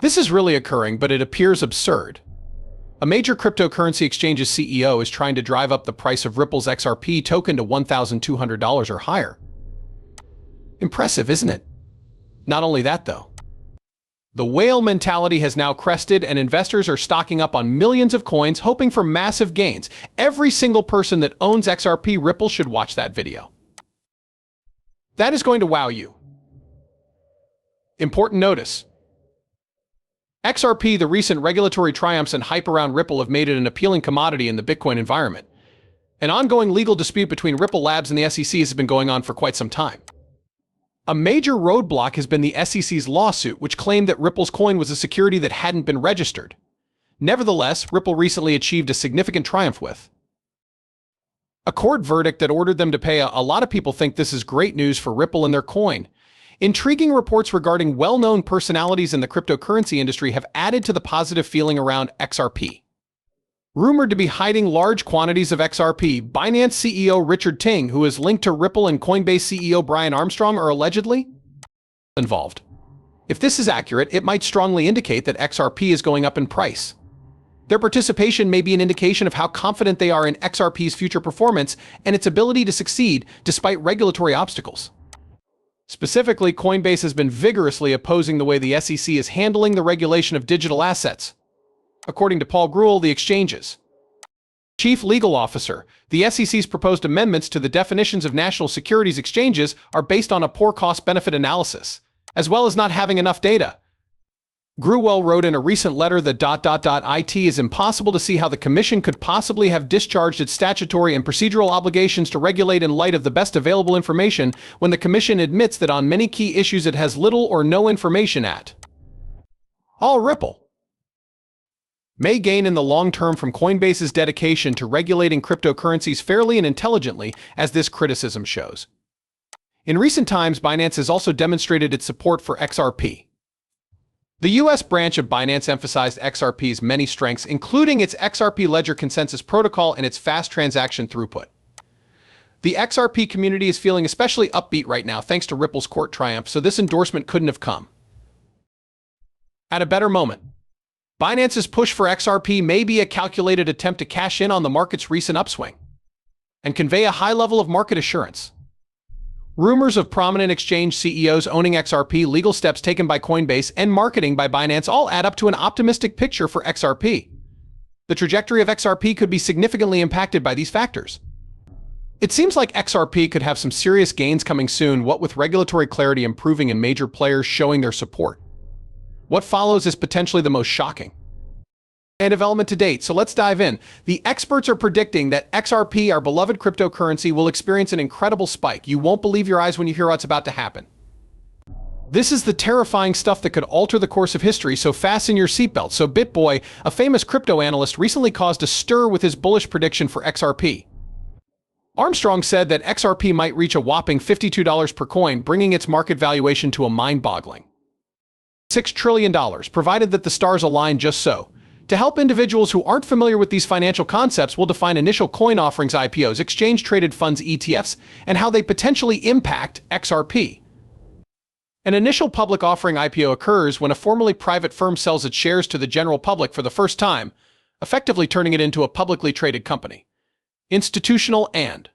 This is really occurring, but it appears absurd. A major cryptocurrency exchange's CEO is trying to drive up the price of Ripple's XRP token to $1,200 or higher. Impressive, isn't it? Not only that, though. The whale mentality has now crested, and investors are stocking up on millions of coins, hoping for massive gains. Every single person that owns XRP Ripple should watch that video. That is going to wow you. Important notice. XRP, the recent regulatory triumphs and hype around Ripple have made it an appealing commodity in the Bitcoin environment. An ongoing legal dispute between Ripple Labs and the SEC has been going on for quite some time. A major roadblock has been the SEC's lawsuit, which claimed that Ripple's coin was a security that hadn't been registered. Nevertheless, Ripple recently achieved a significant triumph with a court verdict that ordered them to pay. A lot of people think this is great news for Ripple and their coin. Intriguing reports regarding well-known personalities in the cryptocurrency industry have added to the positive feeling around XRP. Rumored to be hiding large quantities of XRP, Binance CEO Richard Ting, who is linked to Ripple, and Coinbase CEO Brian Armstrong are allegedly involved. If this is accurate, it might strongly indicate that XRP is going up in price. Their participation may be an indication of how confident they are in XRP's future performance and its ability to succeed despite regulatory obstacles. Specifically, Coinbase has been vigorously opposing the way the SEC is handling the regulation of digital assets. According to Paul Grewal, the exchange's chief legal officer, the SEC's proposed amendments to the definitions of national securities exchanges are based on a poor cost-benefit analysis, as well as not having enough data. Grewal wrote in a recent letter that it is impossible to see how the Commission could possibly have discharged its statutory and procedural obligations to regulate in light of the best available information when the Commission admits that on many key issues it has little or no information at all. Ripple may gain in the long term from Coinbase's dedication to regulating cryptocurrencies fairly and intelligently, as this criticism shows. In recent times, Binance has also demonstrated its support for XRP. The U.S. branch of Binance emphasized XRP's many strengths, including its XRP Ledger Consensus Protocol and its fast transaction throughput. The XRP community is feeling especially upbeat right now thanks to Ripple's court triumph, so this endorsement couldn't have come at a better moment. Binance's push for XRP may be a calculated attempt to cash in on the market's recent upswing and convey a high level of market assurance. Rumors of prominent exchange CEOs owning XRP, legal steps taken by Coinbase, and marketing by Binance all add up to an optimistic picture for XRP. The trajectory of XRP could be significantly impacted by these factors. It seems like XRP could have some serious gains coming soon, what with regulatory clarity improving and major players showing their support. What follows is potentially the most shocking development to date, so let's dive in. The experts are predicting that XRP, our beloved cryptocurrency, will experience an incredible spike. You won't believe your eyes when you hear what's about to happen. This is the terrifying stuff that could alter the course of history, so fasten your seatbelt. So BitBoy, a famous crypto analyst, recently caused a stir with his bullish prediction for XRP. Armstrong said that XRP might reach a whopping $52 per coin, bringing its market valuation to a mind-boggling $6 trillion, provided that the stars align just so. To help individuals who aren't familiar with these financial concepts, we'll define initial coin offerings, IPOs, exchange-traded funds, ETFs, and how they potentially impact XRP. An initial public offering IPO occurs when a formerly private firm sells its shares to the general public for the first time, effectively turning it into a publicly traded company. Institutional and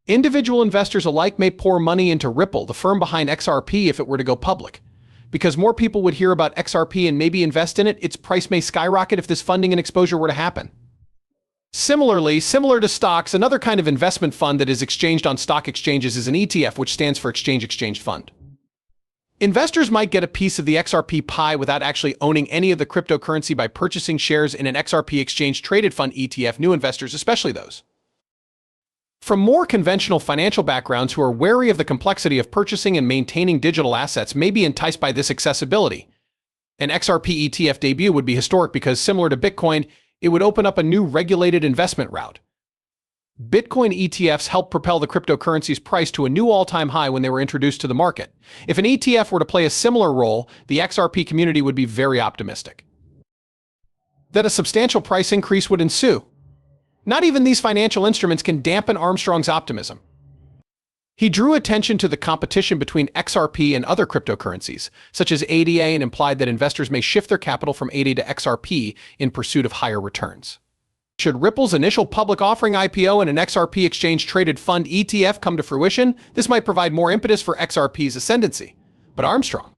individual investors alike may pour money into Ripple, the firm behind XRP, if it were to go public. Because more people would hear about XRP and maybe invest in it, its price may skyrocket if this funding and exposure were to happen. Similarly, similar to stocks, another kind of investment fund that is exchanged on stock exchanges is an ETF, which stands for Exchange Fund. Investors might get a piece of the XRP pie without actually owning any of the cryptocurrency by purchasing shares in an XRP exchange-traded fund ETF. New investors, especially those from more conventional financial backgrounds who are wary of the complexity of purchasing and maintaining digital assets, may be enticed by this accessibility. An XRP ETF debut would be historic because, similar to Bitcoin, it would open up a new regulated investment route. Bitcoin ETFs helped propel the cryptocurrency's price to a new all-time high when they were introduced to the market. If an ETF were to play a similar role, the XRP community would be very optimistic that a substantial price increase would ensue. Not even these financial instruments can dampen Armstrong's optimism. He drew attention to the competition between XRP and other cryptocurrencies, such as ADA, and implied that investors may shift their capital from ADA to XRP in pursuit of higher returns. Should Ripple's initial public offering IPO and an XRP exchange-traded fund ETF come to fruition, this might provide more impetus for XRP's ascendancy. But Armstrong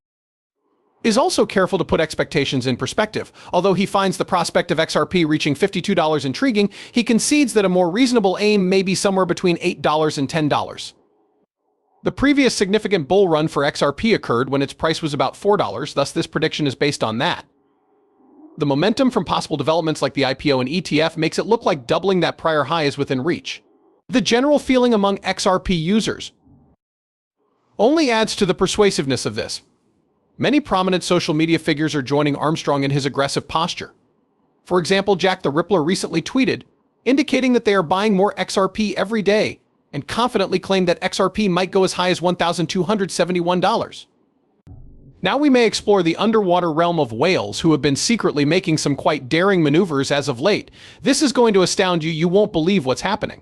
is also careful to put expectations in perspective. Although he finds the prospect of XRP reaching $52 intriguing, he concedes that a more reasonable aim may be somewhere between $8 and $10. The previous significant bull run for XRP occurred when its price was about $4, thus this prediction is based on that. The momentum from possible developments like the IPO and ETF makes it look like doubling that prior high is within reach. The general feeling among XRP users only adds to the persuasiveness of this. Many prominent social media figures are joining Armstrong in his aggressive posture. For example, Jack the Rippler recently tweeted, indicating that they are buying more XRP every day, and confidently claimed that XRP might go as high as $1,271. Now we may explore the underwater realm of whales who have been secretly making some quite daring maneuvers as of late. This is going to astound you. You won't believe what's happening.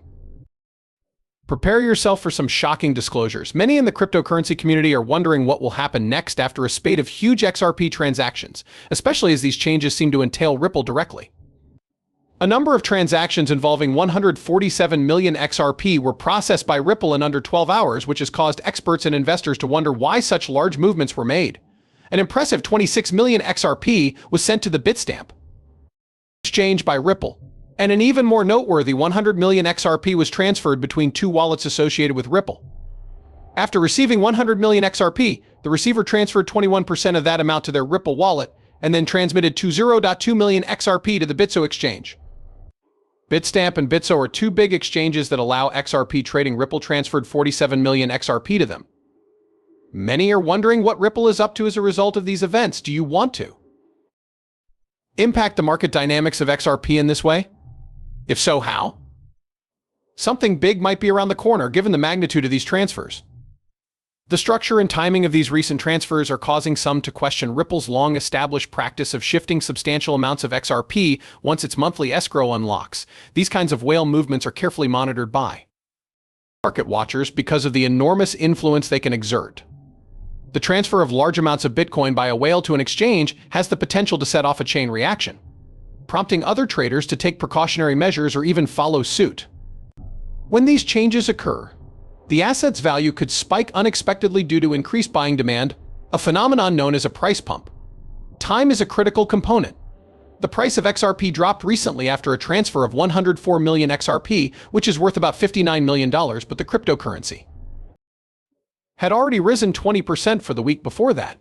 Prepare yourself for some shocking disclosures. Many in the cryptocurrency community are wondering what will happen next after a spate of huge XRP transactions, especially as these changes seem to entail Ripple directly. A number of transactions involving 147 million XRP were processed by Ripple in under 12 hours, which has caused experts and investors to wonder why such large movements were made. An impressive 26 million XRP was sent to the Bitstamp exchange by Ripple, and an even more noteworthy 100 million XRP was transferred between two wallets associated with Ripple. After receiving 100 million XRP, the receiver transferred 21% of that amount to their Ripple wallet and then transmitted 20.2 million XRP to the Bitso exchange. Bitstamp and Bitso are two big exchanges that allow XRP trading. Ripple transferred 47 million XRP to them. Many are wondering what Ripple is up to as a result of these events. Do you want to impact the market dynamics of XRP in this way? If so, how? Something big might be around the corner given the magnitude of these transfers. The structure and timing of these recent transfers are causing some to question Ripple's long-established practice of shifting substantial amounts of XRP once its monthly escrow unlocks. These kinds of whale movements are carefully monitored by market watchers because of the enormous influence they can exert. The transfer of large amounts of Bitcoin by a whale to an exchange has the potential to set off a chain reaction, prompting other traders to take precautionary measures or even follow suit. When these changes occur, the asset's value could spike unexpectedly due to increased buying demand, a phenomenon known as a price pump. Time is a critical component. The price of XRP dropped recently after a transfer of 104 million XRP, which is worth about $59 million, but the cryptocurrency had already risen 20% for the week before that.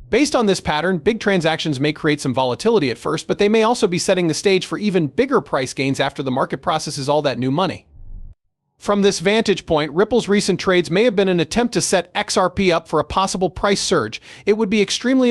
Based on this pattern, big transactions may create some volatility at first, but they may also be setting the stage for even bigger price gains after the market processes all that new money. From this vantage point, Ripple's recent trades may have been an attempt to set XRP up for a possible price surge. It would be extremely